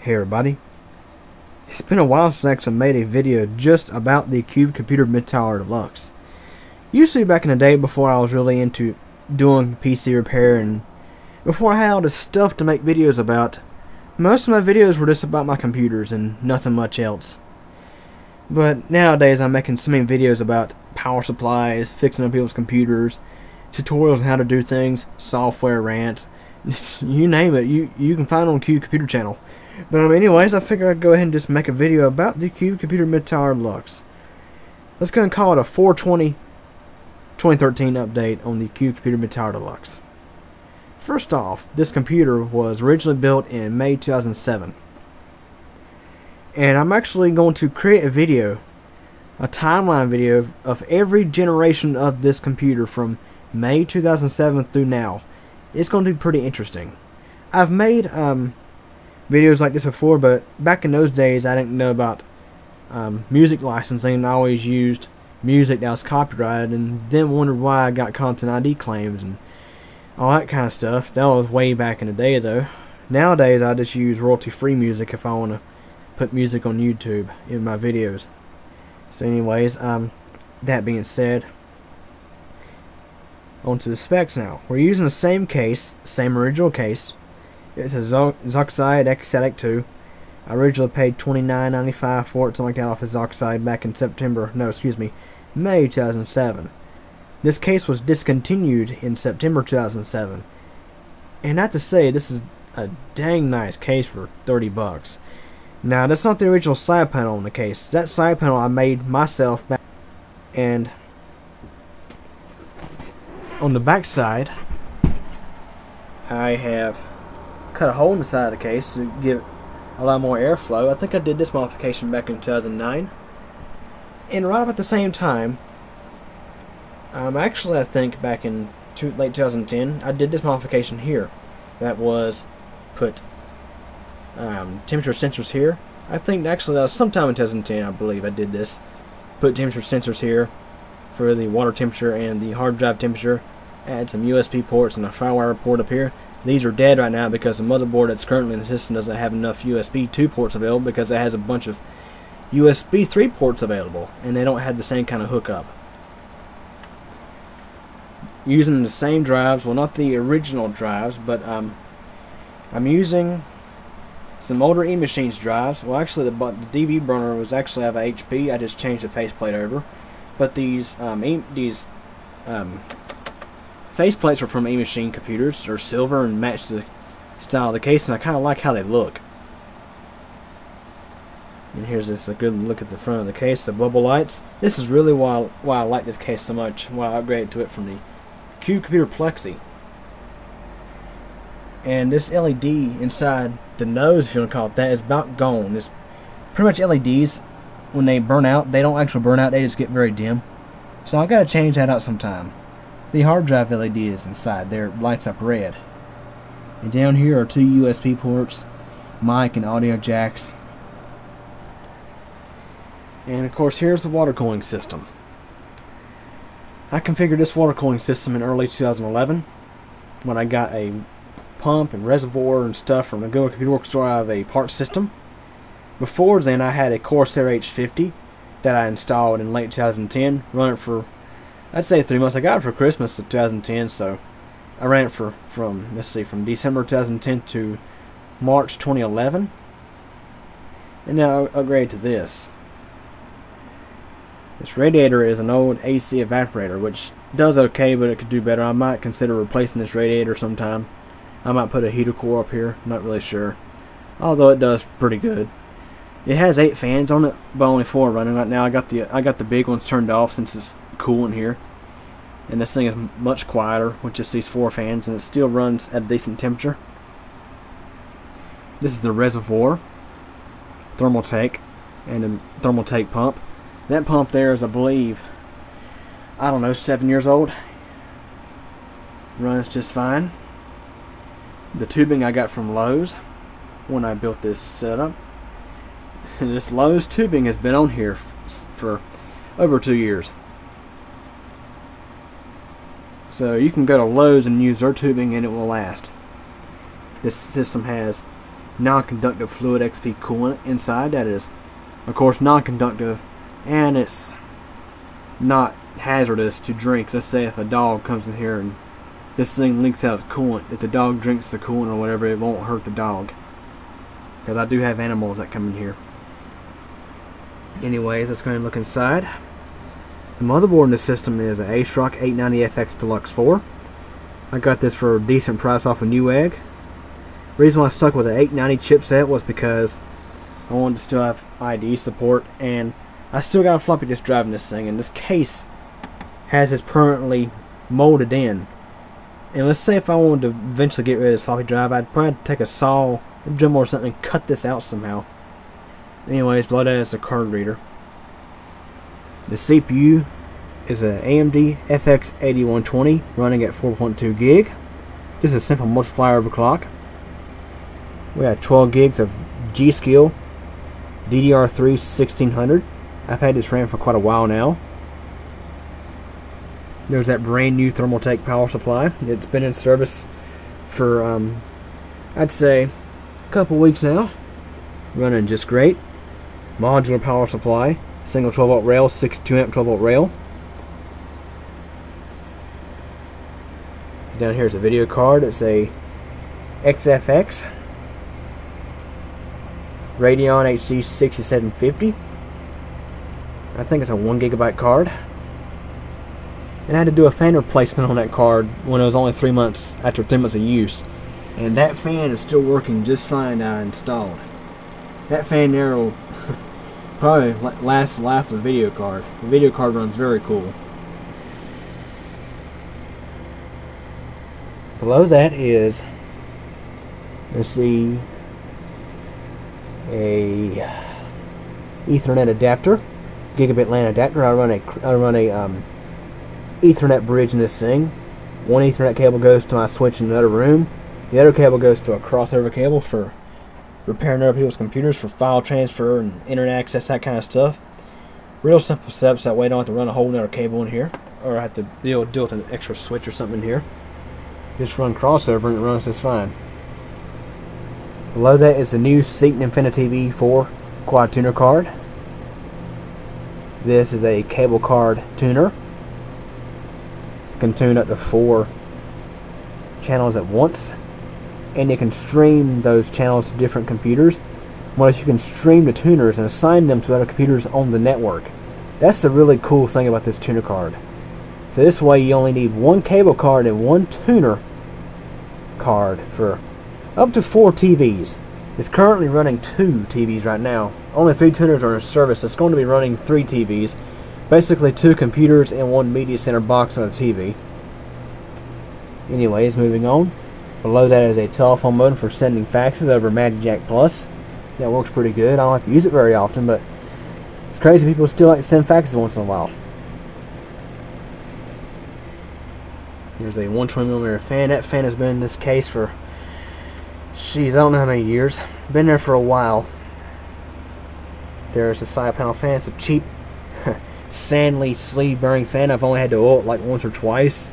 Hey everybody, it's been a while since I actually made a video just about the Cube Computer MidTower Deluxe. Usually back in the day before I was really into doing PC repair and before I had all this stuff to make videos about, most of my videos were just about my computers and nothing much else. But nowadays I'm making so many videos about power supplies, fixing up people's computers, tutorials on how to do things, software rants, you name it, you can find on Cube Computer channel. But anyways, I figured I'd go ahead and just make a video about the Cube Computer MidTower Deluxe. Let's go and call it a 4/20/2013 update on the Cube Computer MidTower Deluxe. First off, this computer was originally built in May 2007. And I'm actually going to create a video, a timeline video of every generation of this computer from May 2007 through now. It's going to be pretty interesting. I've made videos like this before, but back in those days I didn't know about music licensing. I always used music that was copyrighted and then wondered why I got content ID claims and all that kind of stuff. That was way back in the day though. Nowadays I just use royalty free music if I want to put music on YouTube in my videos. So anyways, that being said, on to the specs now. We're using the same case, same original case. It's a Zoxide X-Static 2. I originally paid $29.95 for it, something like that, off of Zoxide back in May 2007. This case was discontinued in September 2007. And I have to say, this is a dang nice case for 30 bucks. Now, that's not the original side panel on the case. That side panel I made myself back, and on the back side I have cut a hole in the side of the case to give a lot more airflow. I think I did this modification back in 2009, and right about the same time, actually I think back in late 2010, I did this modification here. That was put temperature sensors here. I think actually that was sometime in 2010, I believe I did this. Put temperature sensors here for the water temperature and the hard drive temperature. Add some USB ports and a FireWire port up here. These are dead right now because the motherboard that's currently in the system doesn't have enough USB 2 ports available, because it has a bunch of USB 3 ports available and they don't have the same kind of hookup. Using the same drives, well, not the original drives, but I'm using some older eMachines drives. Well, actually the DB burner was actually out of HP. I just changed the faceplate over. But these faceplates are from eMachine computers. They're silver and match the style of the case, and I kind of like how they look. And here's a good look at the front of the case, the bubble lights. This is really why I like this case so much, why I upgraded to it from the Cube Computer Plexi. And this LED inside the nose, if you want to call it that, is about gone. It's pretty much LEDs, when they burn out, they don't actually burn out, they just get very dim. So I gotta change that out sometime. The hard drive LED is inside there, lights up red. And down here are two USB ports, mic and audio jacks. And of course here's the water cooling system. I configured this water cooling system in early 2011 when I got a pump and reservoir and stuff from the Go Computer Works store out of a parts system. Before then I had a Corsair H50 that I installed in late 2010, run it for, I'd say 3 months. I got it for Christmas of 2010, so I ran it from December 2010 to March 2011, and now I upgraded to this. This radiator is an old AC evaporator, which does okay, but it could do better. I might consider replacing this radiator sometime. I might put a heater core up here, not really sure, although it does pretty good. It has 8 fans on it, but only 4 running right now. I got the big ones turned off since it's cool in here, and this thing is much quieter with just these 4 fans, and it still runs at a decent temperature. This is the reservoir, thermal tank, and a thermal tank pump. That pump there is, I believe, I don't know, 7 years old. Runs just fine. The tubing I got from Lowe's when I built this setup. This Lowe's tubing has been on here for over 2 years. So you can go to Lowe's and use their tubing and it will last. This system has non-conductive fluid XP coolant inside that is, of course, non-conductive, and it's not hazardous to drink. Let's say if a dog comes in here and this thing leaks out its coolant, if the dog drinks the coolant or whatever, it won't hurt the dog, because I do have animals that come in here. Anyways, let's go ahead and look inside. The motherboard in this system is an ASRock 890FX Deluxe 4. I got this for a decent price off of Newegg. The reason why I stuck with the 890 chipset was because I wanted to still have ID support, and I still got a floppy disk drive in this thing, and this case has this permanently molded in. And let's say if I wanted to eventually get rid of this floppy drive, I'd probably take a saw, a Dremel or something, and cut this out somehow. Anyways, below that is a card reader. The CPU is an AMD FX 8120 running at 4.2 gig. Just a simple multiplier overclock. We have 12 gigs of G-Skill DDR3 1600. I've had this RAM for quite a while now. There's that brand new Thermaltake power supply. It's been in service for I'd say a couple weeks now. Running just great. Modular power supply, single 12 volt rail, 62 amp 12 volt rail. Down here is a video card. It's a XFX Radeon HD 6750. I think it's a 1 gigabyte card. And I had to do a fan replacement on that card when it was only 3 months after 3 months of use. And that fan is still working just fine now installed. That fan there will probably last the life of the video card. The video card runs very cool. Below that is, let's see, a Ethernet adapter, gigabit LAN adapter. I run a Ethernet bridge in this thing. One Ethernet cable goes to my switch in another room. The other cable goes to a crossover cable for repairing other people's computers, for file transfer and internet access, that kind of stuff. Real simple steps, that way I don't have to run a whole nother cable in here, or I have to deal with an extra switch or something in here. Just run crossover and it runs just fine. Below that is the new Seaton Infinity V4 quad tuner card. This is a cable card tuner. You can tune up to 4 channels at once, and you can stream those channels to different computers. Well, you can stream the tuners and assign them to other computers on the network. That's the really cool thing about this tuner card. So this way you only need 1 cable card and 1 tuner card for up to 4 TVs. It's currently running 2 TVs right now. Only 3 tuners are in service. It's going to be running 3 TVs. Basically 2 computers and 1 media center box on a TV. Anyways, moving on. Below that is a telephone modem for sending faxes over MTDX Plus. That works pretty good. I don't have to use it very often, but it's crazy people still like to send faxes once in a while. Here's a 120mm fan. That fan has been in this case for, jeez, I don't know how many years. Been there for a while. There's a side panel fan. It's a cheap Sanley sleeve bearing fan. I've only had to oil it like once or twice.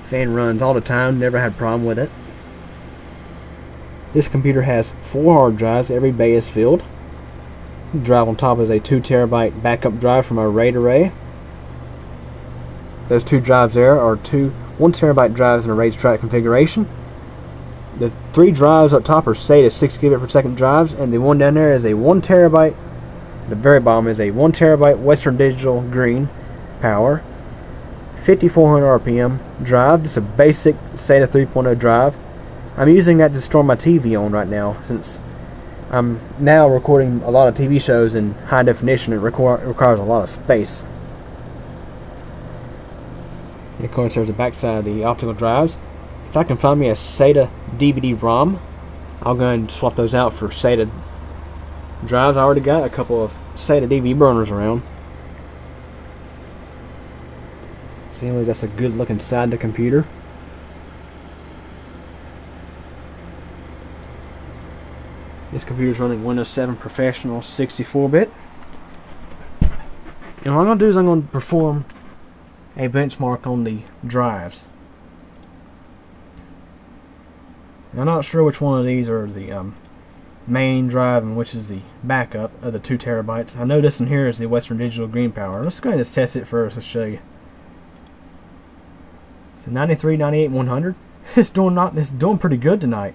Fan runs all the time. Never had a problem with it. This computer has 4 hard drives. Every bay is filled. The drive on top is a 2 terabyte backup drive from our RAID array. Those 2 drives there are 2 1 terabyte drives in a RAID strata configuration. The 3 drives up top are SATA 6 gigabit per second drives, and the one down there is a 1 terabyte. The very bottom is a 1 terabyte Western Digital green power 5400 RPM drive. Just a basic SATA 3.0 drive. I'm using that to store my TV on right now, since I'm now recording a lot of TV shows in high definition. It requires a lot of space. And of course, there's the backside of the optical drives. If I can find me a SATA DVD-ROM, I'll go and swap those out for SATA drives. I already got a couple of SATA DVD burners around. So anyways, that's a good look inside the computer. This computer is running Windows 7 Professional 64-bit. And what I'm going to do is I'm going to perform a benchmark on the drives. I'm not sure which one of these are the main drive and which is the backup of the 2 terabytes. I know this in here is the Western Digital Green Power. Let's go ahead and just test it first. Let's show you. So 93, 98, 100. It's doing pretty good tonight.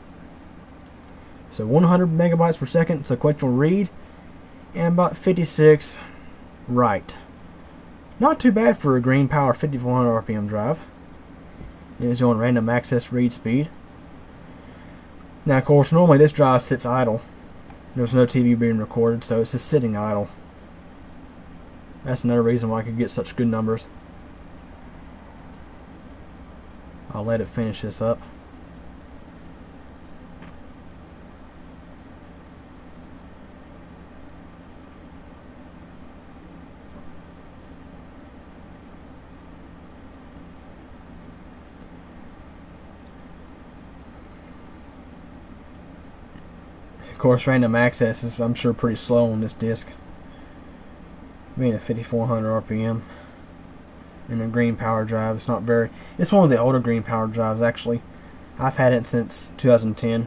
So 100 megabytes per second sequential read and about 56 write. Not too bad for a Green Power 5400 RPM drive. It is doing random access read speed. Now, of course, normally this drive sits idle. There's no TV being recorded, so it's just sitting idle. That's another reason why I could get such good numbers. I'll let it finish this up. Of course, random access is, I'm sure, pretty slow on this disc. Being a 5400 RPM and a Green Power drive, it's not very. It's one of the older Green Power drives, actually. I've had it since 2010.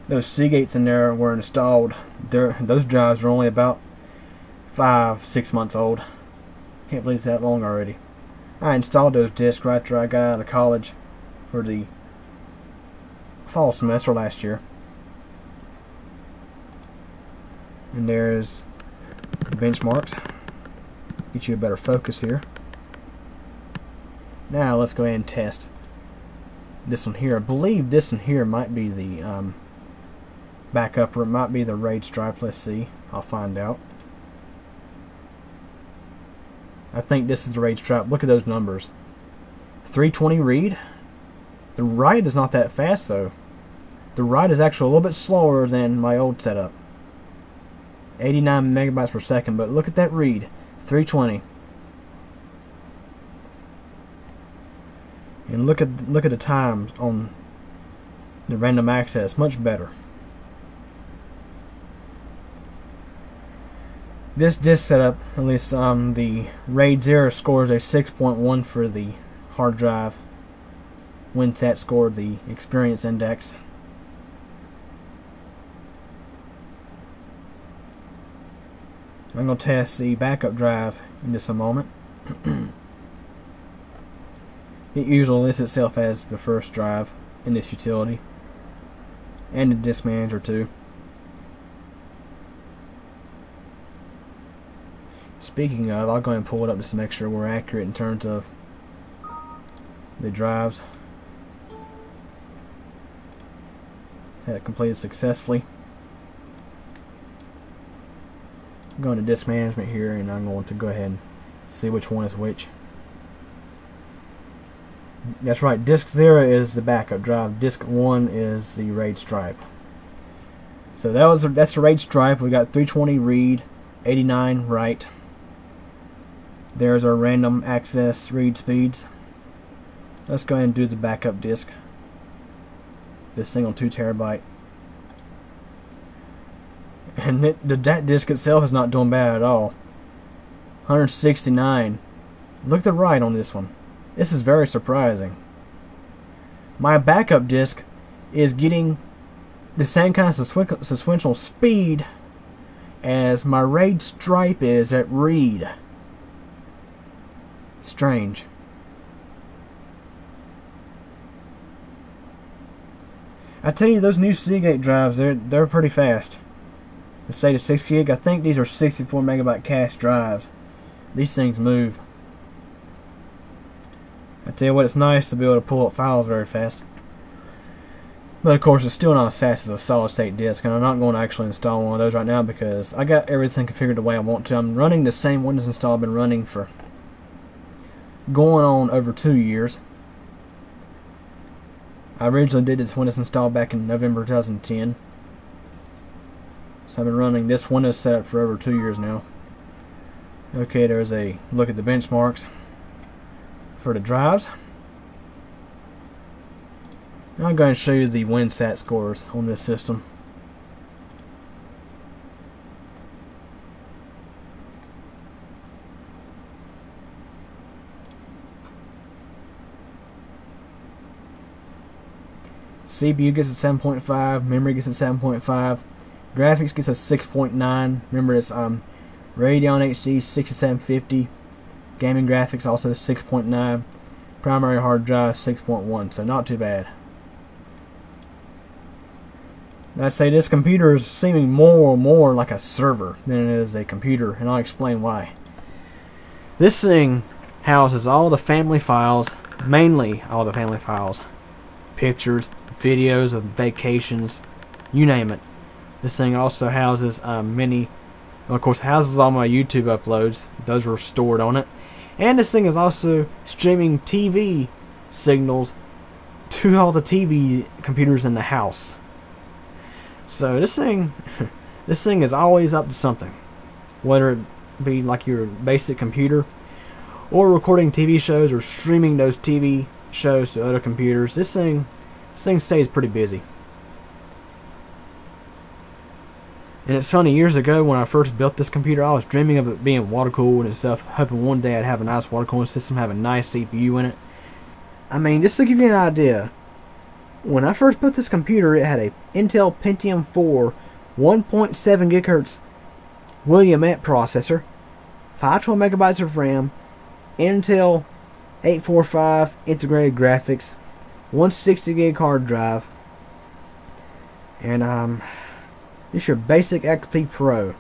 Those Seagates in there were installed. Those drives are only about 5-6 months old. Can't believe it's that long already. I installed those discs right after I got out of college for the fall semester last year. And there's benchmarks. Get you a better focus here. Now let's go ahead and test this one here. I believe this one here might be the backup, or it might be the RAID stripe. Let's see. I'll find out. I think this is the RAID stripe. Look at those numbers. 320 read. The write is not that fast though. The write is actually a little bit slower than my old setup. 89 megabytes per second, but look at that read. 320. And look at the times on the random access. Much better. This disk setup, at least the RAID 0 scores a 6.1 for the hard drive. WinSat scored the experience index. I'm going to test the backup drive in just a moment. It usually lists itself as the first drive in this utility, and the disk manager too. Speaking of, I'll go ahead and pull it up just to make sure we're accurate in terms of the drives. Had it completed successfully. I'm going to disk management here, and I'm going to go ahead and see which one is which. That's right, disk 0 is the backup drive, disk 1 is the RAID stripe. So that's the RAID stripe. We got 320 read, 89 write. There's our random access read speeds. Let's go ahead and do the backup disk. This single 2 terabyte. And that disk itself is not doing bad at all. 169. Look at the write on this one. This is very surprising. My backup disk is getting the same kind of sequential speed as my RAID stripe is at read. Strange. I tell you, those new Seagate drives, they're pretty fast. The SATA 6 gig, I think these are 64 megabyte cache drives. These things move. I tell you what, it's nice to be able to pull up files very fast. But of course, it's still not as fast as a solid state disk, and I'm not going to actually install one of those right now because I got everything configured the way I want to. I'm running the same Windows install I've been running for going on over 2 years. I originally did this Windows install back in November 2010. So I've been running this Windows setup for over 2 years now. Okay, there's a look at the benchmarks for the drives. Now I'm going to show you the WinSat scores on this system. CPU gets a 7.5, memory gets a 7.5, graphics gets a 6.9. Remember, it's Radeon HD 6750. Gaming graphics also 6.9. Primary hard drive 6.1, so not too bad. I say this computer is seeming more and more like a server than it is a computer, and I'll explain why. This thing houses all the family files, mainly all the family files, pictures, videos of vacations, you name it. This thing also houses of course, houses all my YouTube uploads. Those are stored on it. And this thing is also streaming TV signals to all the TV computers in the house. So this thing is always up to something. Whether it be like your basic computer, or recording TV shows, or streaming those TV shows to other computers. This thing stays pretty busy. And it's funny, years ago when I first built this computer, I was dreaming of it being water cooled and stuff, hoping one day I'd have a nice water cooling system, have a nice CPU in it. I mean, just to give you an idea, when I first built this computer, it had a Intel Pentium 4 1.7 GHz Williamette processor, 512 megabytes of RAM, Intel 845 integrated graphics, 160 gig hard drive, and it's your basic XP Pro.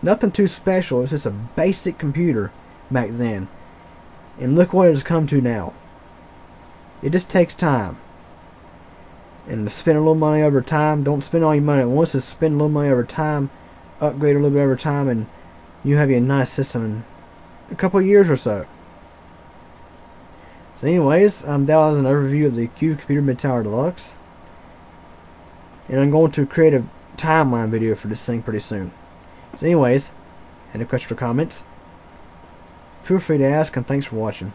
Nothing too special, it's just a basic computer back then. And look what it has come to now. It just takes time. And to spend a little money over time, don't spend all your money at once, just spend a little money over time, upgrade a little bit over time, and you have a nice system in a couple of years or so. So anyways, that was an overview of the Cube Computer MidTower Deluxe. And I'm going to create a timeline video for this thing pretty soon. So anyways, any questions or comments, feel free to ask, and thanks for watching.